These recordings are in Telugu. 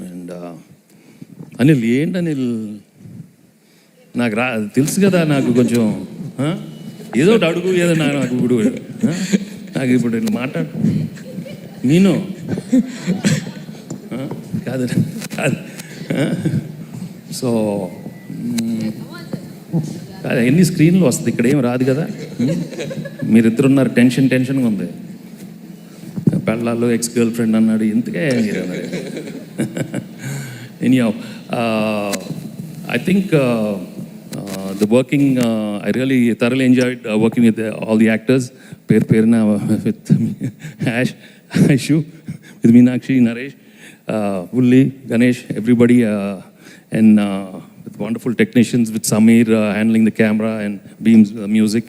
అండ్ అనిల్ ఏంటి అనిల్, నాకు తెలుసు కదా నాకు కొంచెం ఏదో ఒకటి అడుగు, ఏదో నాకు ఇప్పుడు నాకు ఇప్పుడు మాట్లాడు నేను కాదు కాదు. సో ఎన్ని స్క్రీన్లు వస్తుంది, ఇక్కడ ఏం రాదు కదా. మీరిద్దరున్నారు, టెన్షన్గా ఉంది. పెళ్ళాల్లో ఎక్స్ గర్ల్ ఫ్రెండ్ అన్నాడు, ఇంతకే anyhow I think the working, I really thoroughly enjoyed working with all the actors. Perna with Aishu, with Meenakshi, Naresh, Ulli, Ganesh, everybody, and with wonderful technicians, with Samir handling the camera and Beam's music,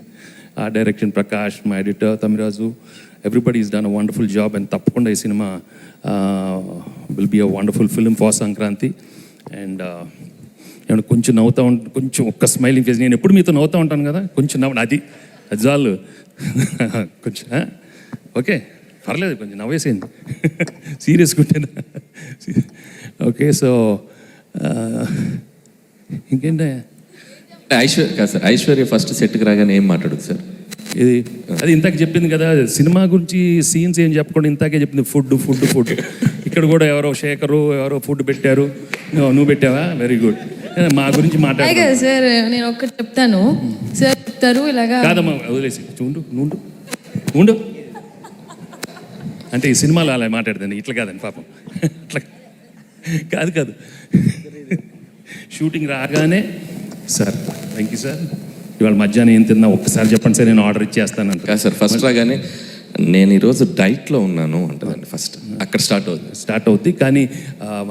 direction Prakash, my editor Tamirazu. Everybody has done a wonderful job, and tappakunda ee cinema will be a wonderful film for Sankranti. And ఏమన్నా కొంచెం నవ్వుతూ ఉంటాను, కొంచెం ఒక్క స్మైలింగ్ ఫేస్. నేను ఎప్పుడు మీతో నవ్వుతూ ఉంటాను కదా, కొంచెం నవ్వు అది చాలు. కొంచెం ఓకే పర్లేదు, కొంచెం నవ్వేసేయండి. సీరియస్గా ఉంటాను. ఓకే, సో ఇంకేంటే ఐశ్వర్య ఫస్ట్ సెట్కి రాగానే ఏం మాట్లాడుతుంది సార్? ఇది అది ఇంతాక చెప్పింది కదా, సినిమా గురించి సీన్స్ ఏం చెప్పకుండా ఇంతాకే చెప్పింది, ఫుడ్. ఇక్కడ కూడా ఎవరో శేఖరు ఎవరో ఫుడ్ పెట్టారు, నువ్వు పెట్టావా? Very good. మా గురించి మాట్లాడారు సార్. నేను ఒక్కటి చెప్తాను సార్, చెప్తారు ఇలాగా కాదమ్మా, వదిలేసి ఉండు. అంటే ఈ సినిమాలో అలా మాట్లాడదండి, ఇట్లా కాదండి పాపం, అట్లా కాదు. షూటింగ్ రాగానే సార్ థ్యాంక్ యూ సార్, ఇవాళ మధ్యాహ్నం ఏం తిన్నా ఒక్కసారి చెప్పండి సార్, నేను ఆర్డర్ ఇచ్చేస్తాను అంట. సార్ ఫస్ట్ రాగానే నేను ఈరోజు డైట్లో ఉన్నాను అంటదండి. ఫస్ట్ అక్కడ స్టార్ట్ అవుద్ది. కానీ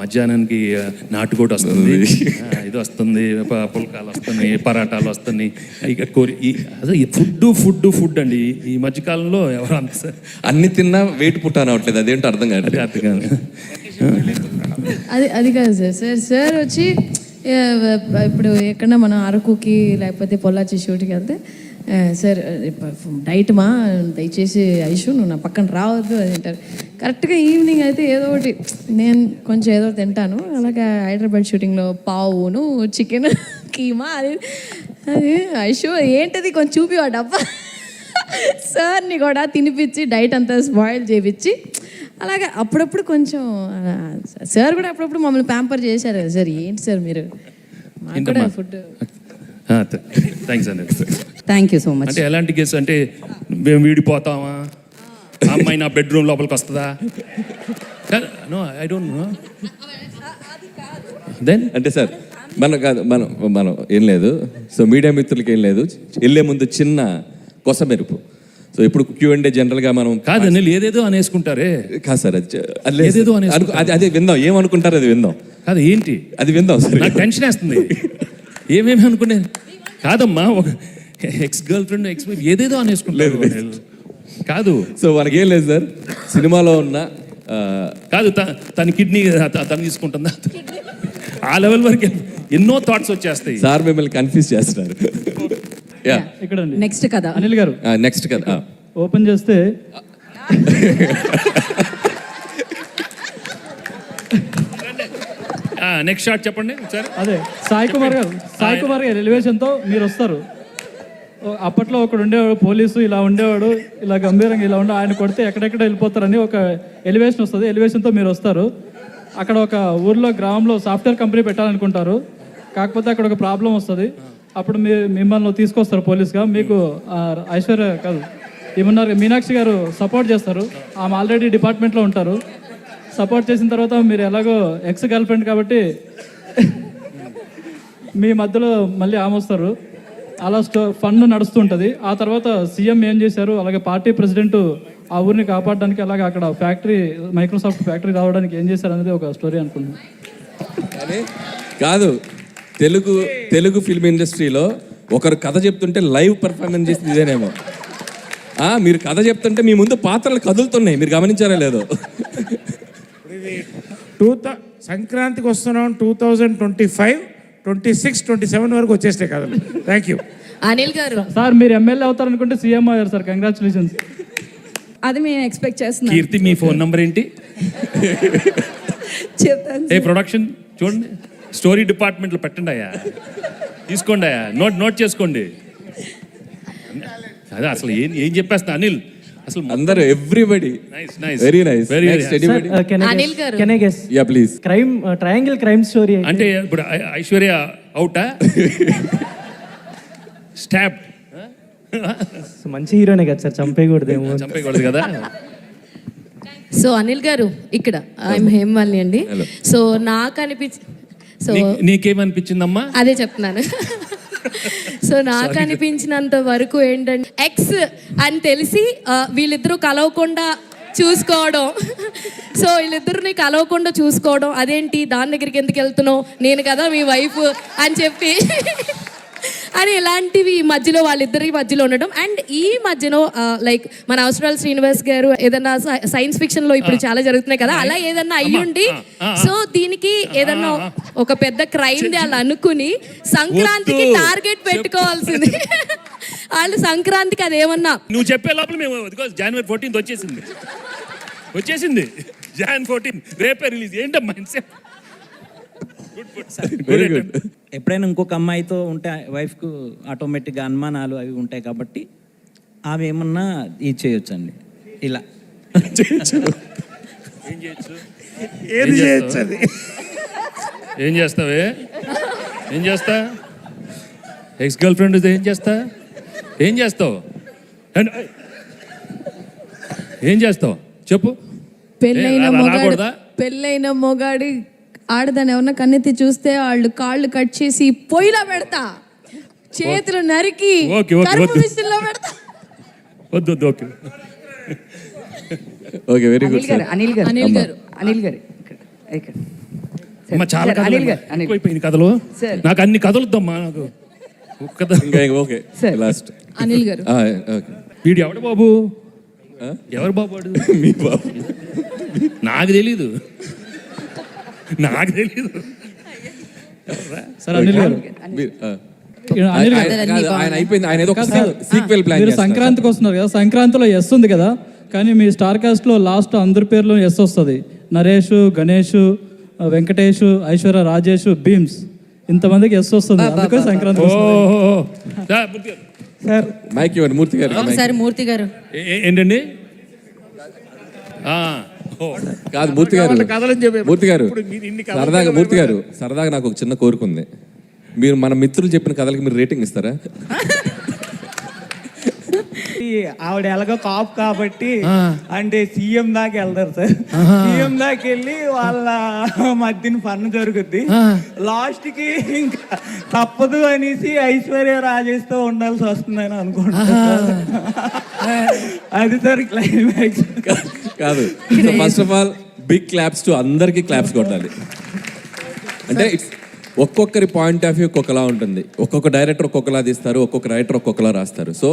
మధ్యాహ్నానికి నాటుకోటి వస్తుంది, ఇది వస్తుంది, పుల్కాలు వస్తున్నాయి, పరాటాలు వస్తున్నాయి, ఇక అదే ఫుడ్ అండి. ఈ మధ్యకాలంలో ఎవరు అంత సార్ అన్ని తిన్నా వెయిట్ పుట్టాను అవట్లేదు, అదేంటో అర్థం కాదు. అది కాదు సార్ వచ్చి ఇప్పుడు ఎక్కడన్నా మనం అరకుకి లేకపోతే పొల్లాచి షూట్కి వెళ్తే, సార్ డైట్ మా దయచేసి ఐషు నువ్వు నా పక్కన రావద్దు అని అంటారు. కరెక్ట్గా ఈవినింగ్ అయితే ఏదో ఒకటి నేను కొంచెం ఏదో తింటాను. అలాగే హైదరాబాద్ షూటింగ్లో పావును చికెన్ కీమా అది ఐషు ఏంటది కొంచెం చూపివా డబ్బా సార్ని కూడా తినిపించి డైట్ అంతా స్పాయిల్ చేయించి అలాగే అప్పుడప్పుడు కొంచెం సార్ కూడా అప్పుడప్పుడు మమ్మల్ని ప్యాంపర్ చేశారు కదా సార్. ఏంటి సార్ మీరు మాకు కూడా ఫుడ్. థ్యాంక్స్ అండి. Thank you so much. అంటే ఎలాంటి కేసు అంటే మేము వీడిపోతామా, అమ్మాయి నా బెడ్రూమ్ లోపలికి వస్తుందా? No I don't know. Then అంటే సార్ మనం ఏం లేదు. సో మీడియా మిత్రులకి ఏం లేదు, వెళ్ళే ముందు చిన్న కొసమెరుపు. సో ఇప్పుడు Q&A జనరల్గా మనం కాదు ఏదేదో అనేసుకుంటారే. కాదు సార్, ఏదేదో అదే విందాం, ఏమనుకుంటారు అది విందాం. కాదు ఏంటి అది విందాం సార్. నాకు టెన్షన్ వేస్తుంది. ఏమేమి అనుకునే కాదమ్మా, ఒక ex girl friend ex wife ఏదేదో అనేసుకుంటారు కాదు. సో మనకేం లేదు సార్, సినిమాలో ఉన్న కాదు తన కిడ్నీ తను తీసుకుంటుందా, ఆ లెవెల్ వరకు ఎన్నో థాట్స్ వచ్చేస్తాయి. సార్ మిమ్మల్ని కన్ఫ్యూజ్ చేస్తున్నారు. ఇక్కడ నెక్స్ట్ కదా అనిల్ గారు, నెక్స్ట్ కదా ఓపెన్ చేస్తే నెక్స్ట్ షాట్ చెప్పండి సార్. అదే సాయి కుమార్ గారు ఎలివేషన్తో మీరు వస్తారు. అప్పట్లో ఒకడు ఉండేవాడు పోలీసు, ఇలా ఉండేవాడు, ఇలా గంభీరంగా ఇలా ఉండే, ఆయన కొడితే ఎక్కడెక్కడ వెళ్ళిపోతారని ఒక ఎలివేషన్ వస్తుంది. ఎలివేషన్తో మీరు వస్తారు. అక్కడ ఒక ఊర్లో గ్రామంలో సాఫ్ట్వేర్ కంపెనీ పెట్టాలనుకుంటారు. కాకపోతే అక్కడ ఒక ప్రాబ్లం వస్తుంది. అప్పుడు మిమ్మల్ని తీసుకొస్తారు పోలీస్గా. మీకు ఐశ్వర్య కాదు ఏమన్నారు మీనాక్షి గారు సపోర్ట్ చేస్తారు. ఆమె ఆల్రెడీ డిపార్ట్మెంట్లో ఉంటారు. సపోర్ట్ చేసిన తర్వాత మీరు ఎలాగో ఎక్స్ గర్ల్ ఫ్రెండ్ కాబట్టి మీ మధ్యలో మళ్ళీ ఆమె వస్తారు. అలా ఫన్ నడుస్తుంటుంది. ఆ తర్వాత సీఎం ఏం చేశారు, అలాగే పార్టీ ప్రెసిడెంట్ ఆ ఊరిని కాపాడడానికి, అలాగే అక్కడ ఫ్యాక్టరీ మైక్రోసాఫ్ట్ ఫ్యాక్టరీ రావడానికి ఏం చేశారు అనేది ఒక స్టోరీ అనుకుంటున్నాను. కాదు, తెలుగు ఫిల్మ్ ఇండస్ట్రీలో ఒకరు కథ చెప్తుంటే లైవ్ పర్ఫార్మెన్స్ చేసింది ఇదేనేమో. మీరు కథ చెప్తుంటే మీ ముందు పాత్రలు కదులుతున్నాయి, మీరు గమనించారా లేదో? సంక్రాంతికి వస్తున్నాం 2025, 26, 27 వరకు వచ్చేస్తే కథలు. థ్యాంక్ యూ అనిల్ గారు. సార్ మీరు ఎమ్మెల్యే అవుతారనుకుంటే సీఎం అయ్యారు సార్, కంగ్రాచులేషన్స్. అది మేము ఎక్స్పెక్ట్ చేస్తున్నాం. కీర్తి మీ ఫోన్ నంబర్ ఏంటి? చెప్తాను ఏ ప్రొడక్షన్ చూడండి, స్టోరీ డిపార్ట్మెంట్లో పెట్టండి అయ్యా, తీసుకోండి అయ్యా, నోట్ చేసుకోండి. అదే అసలు ఏం చెప్పేస్తా అనిల్ అసలు అందరూ everybody nice nice very nice. Very Anil గారు. Can I guess ya please. Crime triangle crime story అంటే ఇప్పుడు ఐశ్వర్య అవుటా స్టాప్ మంచి హీరోనే కదా సార్, చంపేయకూడదేమో. చంపేయకూడదు కదా. సో అనిల్ గారు ఇక్కడ ఐఎమ్ హేమవాలిని అండి. Hello. సో నాకు సో నీకేమనిపించిందమ్మా? అదే చెప్తున్నాను. సో నాకు అనిపించినంత వరకు ఏంటంటే ఎక్స్ అని తెలిసి వీళ్ళిద్దరూ కలవకుండా చూసుకోవడం. సో వీళ్ళిద్దరిని కలవకుండా చూసుకోవడం, అదేంటి దాని దగ్గరికి ఎందుకు వెళ్తున్నావు, నేను కదా మీ వైఫ్ అని చెప్పి అని ఇలాంటివి మధ్యలో వాళ్ళిద్దరి మధ్యలో ఉండడం. అండ్ ఈ మధ్యలో లైక్ మన అవసరాలు శ్రీనివాస్ గారు ఏదన్నా సైన్స్ ఫిక్షన్ లో ఇప్పుడు చాలా జరుగుతున్నాయి కదా, అలా ఏదన్నా అయ్యుండి సో దీనికి ఏదన్నా ఒక పెద్ద క్రైమ్ ది వాళ్ళు అనుకుని సంక్రాంతికి టార్గెట్ పెట్టుకోవాల్సింది. వాళ్ళు సంక్రాంతికి అదేమన్నా నువ్వు చెప్పే లోపల మేము జనవరి 14th వచ్చేసింది. Jan 14 రేపే రిలీజ్. ఏంటమ్మా వెరీ గుడ్. ఎప్పుడైనా ఇంకొక అమ్మాయితో ఉంటే వైఫ్కు ఆటోమేటిక్గా అనుమానాలు అవి ఉంటాయి కాబట్టి ఆమె ఏమన్నా ఇది చేయొచ్చండి ఇలా. ఏది చేయొచ్చు అది. ఏం చేస్తావే? ఏం చేస్తా? ఎక్స్ గర్ల్ ఫ్రెండ్ ఏం చేస్తావు? ఏం చేస్తావు చెప్పు. పెళ్ళైన మొగాడి ఆడదాన్ని ఎవరన్నా కన్నెత్తి చూస్తే వాళ్ళు కాళ్ళు కట్ చేసి పొయ్యిలో పెడతా, చేతులు నరికి కరుపు మిషన్లో పెడతా. వద్దు okay okay very good sir. Anil గారు అనిల్ గారు. అనిల్ గారు ఇక్కడ అమ్మా చాలా సార్, అనిల్ గారు, అనిల్. ఎక్కువైపోయింది కథలు. సార్. నాకు అన్ని కథలుద్దమ్మా. నాకు ఒక్క కథ. Okay sir. లాస్ట్. అనిల్ గారు ఓకే. వీడు ఎవడు బాబు? ఎవరు బాబు వాడు? మీ బాబు. నాకు తెలీదు. సార్ అనిల్ గారు, అనిల్ గారు ఆయన అయిపోయింది. ఆయన ఏదో సీక్వెల్ ప్లాన్ మీరు సంక్రాంతికి వస్తున్నారు కదా, సంక్రాంతిలో ఎస్ ఉంది కదా, కానీ మీ స్టార్ కాస్ట్ లో లాస్ట్ అందరి పేర్లో ఎస్ వస్తుంది. నరేష్, గణేష్, వెంకటేష్, ఐశ్వర్య రాజేష్, భీమ్స్, ఇంతమందికి ఎస్ వస్తుంది. అందుకే సంక్రాంతి సార్. మైక్ ఇవ్వండి మూర్తి గారు. ఒకసారి మూర్తి గారు. ఏంటండి? కాదు మూర్తి గారు, కథలని చెప్పి మూర్తి గారు ఇప్పుడు మీరు ఇన్ని కథలు సరదాగా, మూర్తి గారు సరదాగా నాకు ఒక చిన్న కోరిక ఉంది. మీరు మన మిత్రులు చెప్పిన కథలకి మీరు రేటింగ్ ఇస్తారా? ఆవిడ ఎలాగో కాపు కాబట్టి అంటే సీఎం దాకా వెళ్తారు సార్. సీఎం దాకా వెళ్ళి వాళ్ళ మధ్యన పన్ను జరుగుద్ది. లాస్ట్ కి ఇంకా తప్పదు అనేసి ఐశ్వర్య రాజేష్తో ఉండాల్సి వస్తుందని అనుకుంటున్నాను. అది సార్ క్లైమాక్స్. కాదు, first of all big claps to అందరికి క్లాప్స్ కొట్టాలి. అంటే ఇట్స్ ఒక్కొక్కరి పాయింట్ ఆఫ్ వ్యూ ఒక్కొక్కలా ఉంటుంది. ఒక్కొక్క డైరెక్టర్ ఒక్కొక్కలా తీస్తారు, ఒక్కొక్క రైటర్ ఒక్కొక్కలా రాస్తారు. సో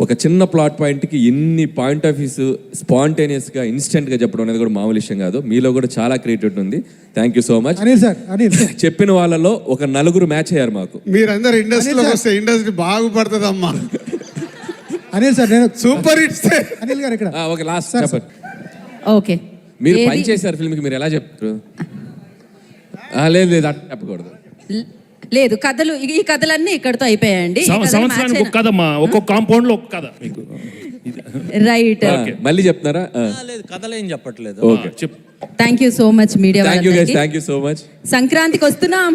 ఒక చిన్న ప్లాట్ పాయింట్కి ఇన్ని పాయింట్ ఆఫ్ వ్యూస్ స్పాంటేనియస్గా ఇన్స్టెంట్గా చెప్పడం అనేది కూడా మామూలు విషయం కాదు. మీలో కూడా చాలా క్రియేటివిటీ ఉంది. Thank you so much. చెప్పిన వాళ్ళలో ఒక 4 మ్యాచ్ అయ్యారు మాకు. మీరందరూ ఇండస్ట్రీలోకి వస్తే ఇండస్ట్రీ బాగుపడుతుందమ్మా. అనిల్ సార్, నేను సూపర్ హిట్స్. అనిల్ గారు ఇక్కడ. ఓకే లాస్ట్ చెప్పండి. ఓకే, మీరు పని చేశారు ఫిల్మ్కి, మీరు ఎలా చెప్తారు? లేదు లేదు అట్లా చెప్పకూడదు. లేదు కథలు, ఈ కథలన్నీ ఇక్కడతో అయిపోయాయండి. సంవత్సరానికి ఒక కథమ్మా, ఒక్కొక్క కాంపౌండ్ లో ఒక కథ మీకు. రైట్. మళ్ళీ చెప్తున్నారా? లేదు కథలు ఏం చెప్పట్లేదు. ఓకే చెప్పు. Thank you so much media. Thank you guys, thank you so much. సంక్రాంతికి వస్తున్నాం.